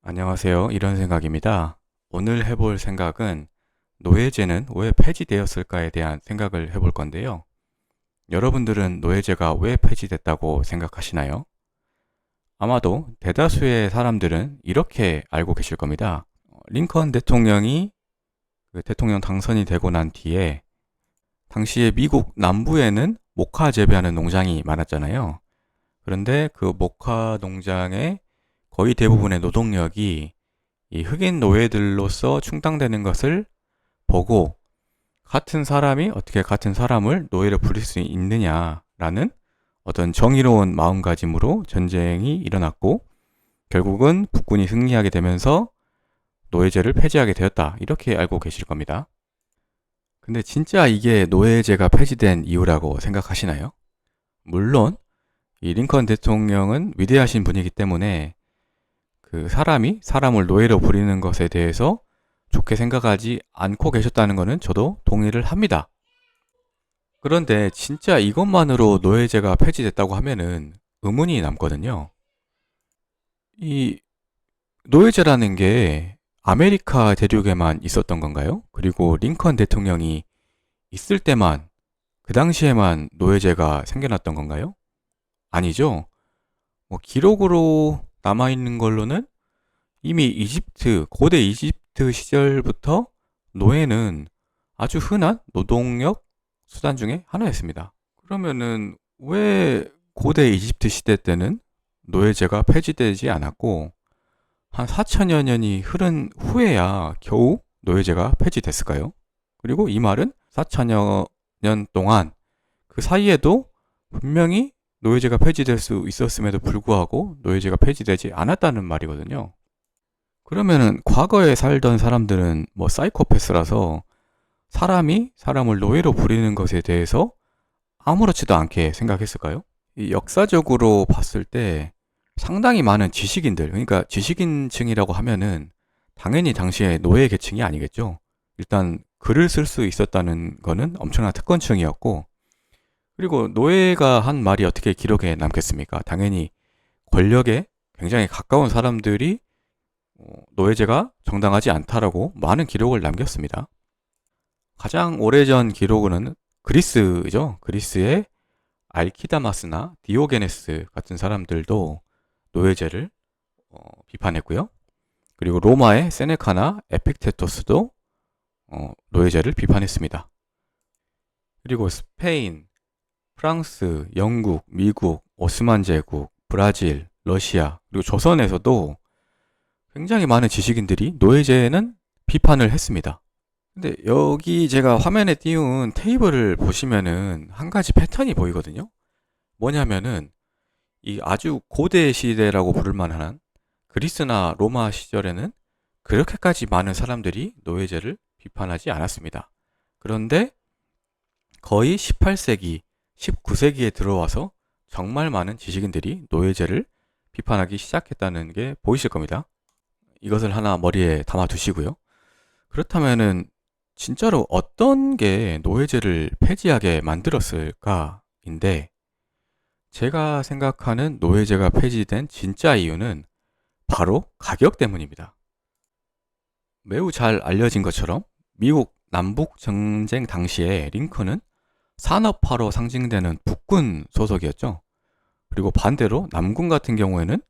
안녕하세요. 이런 생각입니다. 오늘 해볼 생각은 노예제는 왜 폐지되었을까에 대한 생각을 해볼 건데요. 여러분들은 노예제가 왜 폐지됐다고 생각하시나요? 아마도 대다수의 사람들은 이렇게 알고 계실 겁니다. 링컨 대통령이 그 대통령 당선이 되고 난 뒤에 당시에 미국 남부에는 모카 재배하는 농장이 많았잖아요. 그런데 그 모카 농장의 거의 대부분의 노동력이 이 흑인 노예들로서 충당되는 것을 보고 같은 사람이 어떻게 같은 사람을 노예로 부릴 수 있느냐라는 어떤 정의로운 마음가짐으로 전쟁이 일어났고 결국은 북군이 승리하게 되면서 노예제를 폐지하게 되었다. 이렇게 알고 계실 겁니다. 근데 진짜 이게 노예제가 폐지된 이유라고 생각하시나요? 물론 이 링컨 대통령은 위대하신 분이기 때문에 그 사람이 사람을 노예로 부리는 것에 대해서 좋게 생각하지 않고 계셨다는 것은 저도 동의를 합니다. 그런데 진짜 이것만으로 노예제가 폐지됐다고 하면은 의문이 남거든요. 이 노예제라는 게 아메리카 대륙에만 있었던 건가요? 그리고 링컨 대통령이 있을 때만, 그 당시에만 노예제가 생겨났던 건가요? 아니죠. 기록으로 남아있는 걸로는 이미 고대 이집트 시절부터 노예는 아주 흔한 노동력 수단 중에 하나였습니다. 그러면은 왜 고대 이집트 시대 때는 노예제가 폐지되지 않았고 한 4천여 년이 흐른 후에야 겨우 노예제가 폐지됐을까요? 그리고 이 말은 4천여 년 동안 그 사이에도 분명히 노예제가 폐지될 수 있었음에도 불구하고 노예제가 폐지되지 않았다는 말이거든요. 그러면은 과거에 살던 사람들은 사이코패스라서 사람이 사람을 노예로 부리는 것에 대해서 아무렇지도 않게 생각했을까요? 이 역사적으로 봤을 때 상당히 많은 지식인들, 그러니까 지식인층이라고 하면은 당연히 당시에 노예 계층이 아니겠죠. 일단 글을 쓸 수 있었다는 거는 엄청난 특권층이었고, 그리고 노예가 한 말이 어떻게 기록에 남겠습니까? 당연히 권력에 굉장히 가까운 사람들이 노예제가 정당하지 않다라고 많은 기록을 남겼습니다. 가장 오래전 기록은 그리스죠. 그리스의 알키다마스나 디오게네스 같은 사람들도 노예제를 비판했고요. 그리고 로마의 세네카나 에픽테토스도 노예제를 비판했습니다. 그리고 스페인, 프랑스, 영국, 미국, 오스만 제국, 브라질, 러시아, 그리고 조선에서도 굉장히 많은 지식인들이 노예제는 비판을 했습니다. 근데 여기 제가 화면에 띄운 테이블을 보시면은 한 가지 패턴이 보이거든요. 뭐냐면은 이 아주 고대 시대라고 부를 만한 그리스나 로마 시절에는 그렇게까지 많은 사람들이 노예제를 비판하지 않았습니다. 그런데 거의 18세기, 19세기에 들어와서 정말 많은 지식인들이 노예제를 비판하기 시작했다는 게 보이실 겁니다. 이것을 하나 머리에 담아 두시고요. 그렇다면은 진짜로 어떤 게 노예제를 폐지하게 만들었을까인데 제가 생각하는 노예제가 폐지된 진짜 이유는 바로 가격 때문입니다. 매우 잘 알려진 것처럼 미국 남북 전쟁 당시에 링컨은 산업화로 상징되는 북군 소속이었죠. 그리고 반대로 남군 같은 경우에는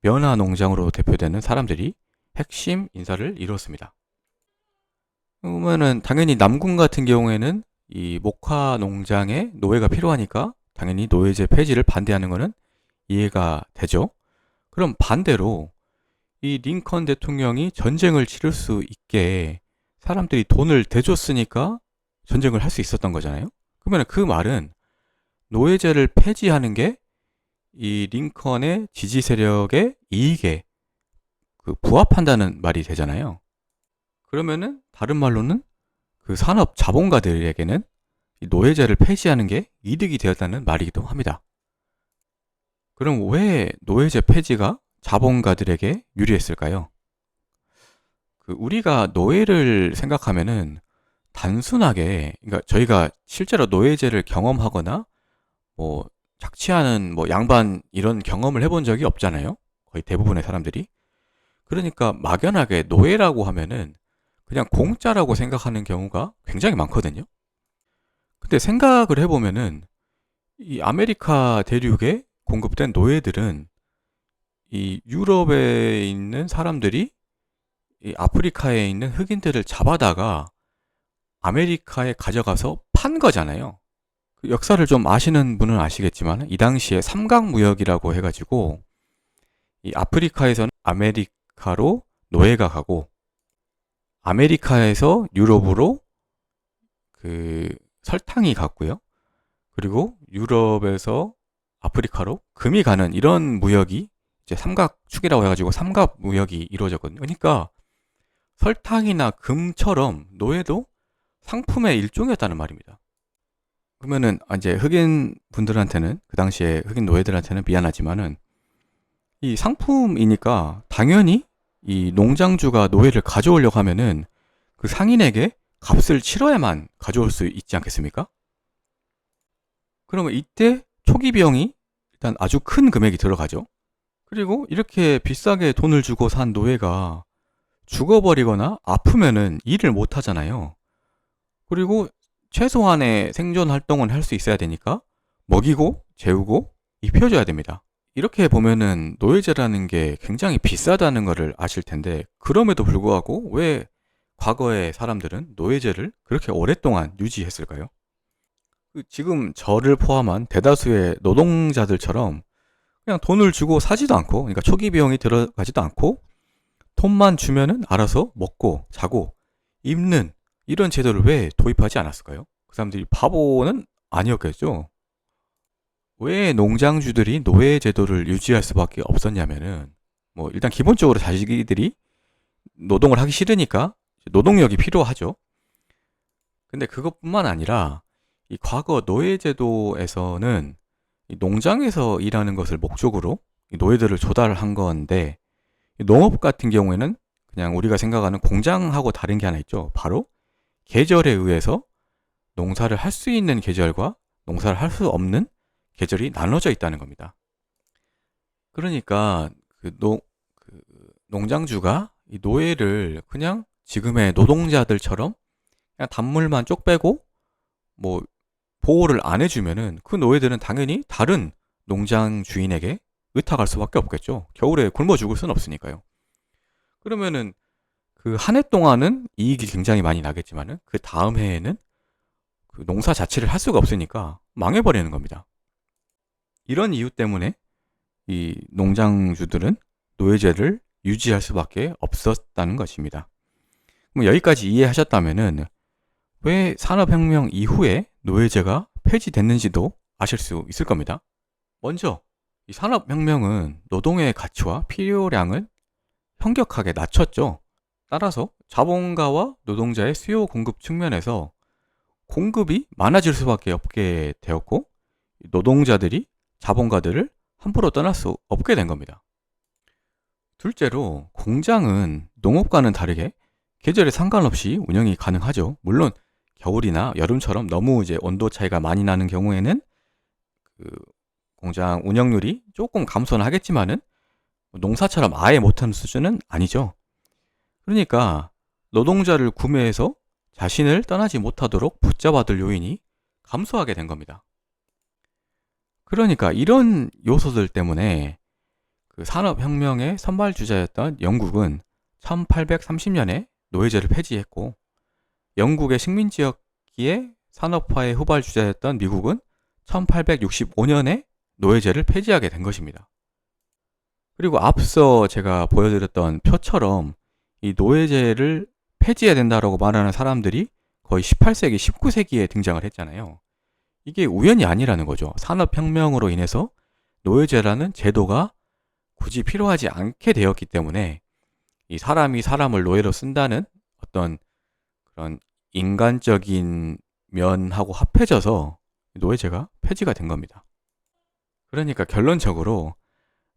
면화 농장으로 대표되는 사람들이 핵심 인사를 이뤘습니다. 그러면은 당연히 남군 같은 경우에는 이 목화 농장에 노예가 필요하니까 당연히 노예제 폐지를 반대하는 것은 이해가 되죠. 그럼 반대로 이 링컨 대통령이 전쟁을 치를 수 있게 사람들이 돈을 대줬으니까 전쟁을 할 수 있었던 거잖아요. 그러면 그 말은 노예제를 폐지하는 게 이 링컨의 지지 세력의 이익에 부합한다는 말이 되잖아요. 그러면은 다른 말로는 그 산업 자본가들에게는 이 노예제를 폐지하는 게 이득이 되었다는 말이기도 합니다. 그럼 왜 노예제 폐지가 자본가들에게 유리했을까요? 우리가 노예를 생각하면은 단순하게, 그러니까 저희가 실제로 노예제를 경험하거나 착취하는 양반 이런 경험을 해본 적이 없잖아요. 거의 대부분의 사람들이. 그러니까 막연하게 노예라고 하면은 그냥 공짜라고 생각하는 경우가 굉장히 많거든요. 근데 생각을 해보면은 이 아메리카 대륙에 공급된 노예들은 이 유럽에 있는 사람들이 이 아프리카에 있는 흑인들을 잡아다가 아메리카에 가져가서 판 거잖아요. 그 역사를 좀 아시는 분은 아시겠지만 이 당시에 삼각무역이라고 해가지고 이 아프리카에서는 아메리카로 노예가 가고 아메리카에서 유럽으로 그 설탕이 갔고요. 그리고 유럽에서 아프리카로 금이 가는 이런 무역이 이제 삼각축이라고 해가지고 삼각무역이 이루어졌거든요. 그러니까 설탕이나 금처럼 노예도 상품의 일종이었다는 말입니다. 그러면은 이제 흑인 분들한테는 그 당시에 흑인 노예들한테는 미안하지만은 이 상품이니까 당연히 이 농장주가 노예를 가져오려고 하면은 그 상인에게 값을 치러야만 가져올 수 있지 않겠습니까? 그러면 이때 초기 비용이 일단 아주 큰 금액이 들어가죠. 그리고 이렇게 비싸게 돈을 주고 산 노예가 죽어버리거나 아프면은 일을 못 하잖아요. 그리고 최소한의 생존 활동은 할 수 있어야 되니까 먹이고 재우고 입혀줘야 됩니다. 이렇게 보면은 노예제라는 게 굉장히 비싸다는 것을 아실 텐데 그럼에도 불구하고 왜 과거의 사람들은 노예제를 그렇게 오랫동안 유지했을까요? 지금 저를 포함한 대다수의 노동자들처럼 그냥 돈을 주고 사지도 않고 그러니까 초기 비용이 들어가지도 않고 돈만 주면은 알아서 먹고 자고 입는 이런 제도를 왜 도입하지 않았을까요? 그 사람들이 바보는 아니었겠죠. 왜 농장주들이 노예 제도를 유지할 수밖에 없었냐면은 뭐 일단 기본적으로 자기들이 노동을 하기 싫으니까 노동력이 필요하죠. 근데 그것뿐만 아니라 이 과거 노예 제도에서는 이 농장에서 일하는 것을 목적으로 이 노예들을 조달한 건데 이 농업 같은 경우에는 그냥 우리가 생각하는 공장하고 다른 게 하나 있죠. 바로 계절에 의해서 농사를 할 수 있는 계절과 농사를 할 수 없는 계절이 나눠져 있다는 겁니다. 그러니까 그 농장주가 이 노예를 그냥 지금의 노동자들처럼 그냥 단물만 쪽 빼고 뭐 보호를 안 해주면은 그 노예들은 당연히 다른 농장 주인에게 의탁할 수밖에 없겠죠. 겨울에 굶어 죽을 수는 없으니까요. 그러면은 그 한 해 동안은 이익이 굉장히 많이 나겠지만은 그 다음 해에는 그 농사 자체를 할 수가 없으니까 망해버리는 겁니다. 이런 이유 때문에 이 농장주들은 노예제를 유지할 수밖에 없었다는 것입니다. 그럼 여기까지 이해하셨다면은 왜 산업혁명 이후에 노예제가 폐지됐는지도 아실 수 있을 겁니다. 먼저 이 산업혁명은 노동의 가치와 필요량을 현격하게 낮췄죠. 따라서 자본가와 노동자의 수요 공급 측면에서 공급이 많아질 수밖에 없게 되었고 노동자들이 자본가들을 함부로 떠날 수 없게 된 겁니다. 둘째로 공장은 농업과는 다르게 계절에 상관없이 운영이 가능하죠. 물론 겨울이나 여름처럼 너무 이제 온도 차이가 많이 나는 경우에는 그 공장 운영률이 조금 감소는 하겠지만은 농사처럼 아예 못하는 수준은 아니죠. 그러니까 노동자를 구매해서 자신을 떠나지 못하도록 붙잡아둘 요인이 감소하게 된 겁니다. 그러니까 이런 요소들 때문에 그 산업혁명의 선발주자였던 영국은 1830년에 노예제를 폐지했고 영국의 식민지였기에 산업화의 후발주자였던 미국은 1865년에 노예제를 폐지하게 된 것입니다. 그리고 앞서 제가 보여드렸던 표처럼 이 노예제를 폐지해야 된다라고 말하는 사람들이 거의 18세기, 19세기에 등장을 했잖아요. 이게 우연이 아니라는 거죠. 산업혁명으로 인해서 노예제라는 제도가 굳이 필요하지 않게 되었기 때문에 이 사람이 사람을 노예로 쓴다는 어떤 그런 인간적인 면하고 합해져서 노예제가 폐지가 된 겁니다. 그러니까 결론적으로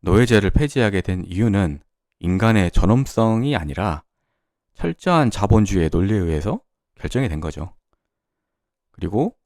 노예제를 폐지하게 된 이유는 인간의 존엄성이 아니라 철저한 자본주의의 논리에 의해서 결정이 된 거죠. 그리고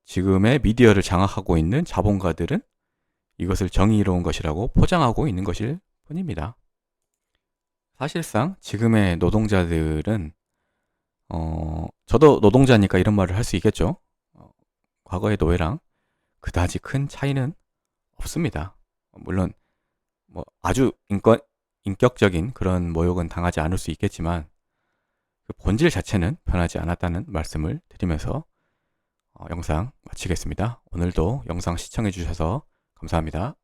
지금의 미디어를 장악하고 있는 자본가들은 이것을 정의로운 것이라고 포장하고 있는 것일 뿐입니다. 사실상 지금의 노동자들은 저도 노동자니까 이런 말을 할 수 있겠죠. 과거의 노예랑 그다지 큰 차이는 없습니다. 물론 뭐 아주 인격적인 그런 모욕은 당하지 않을 수 있겠지만 그 본질 자체는 변하지 않았다는 말씀을 드리면서 영상 마치겠습니다. 오늘도 영상 시청해 주셔서 감사합니다.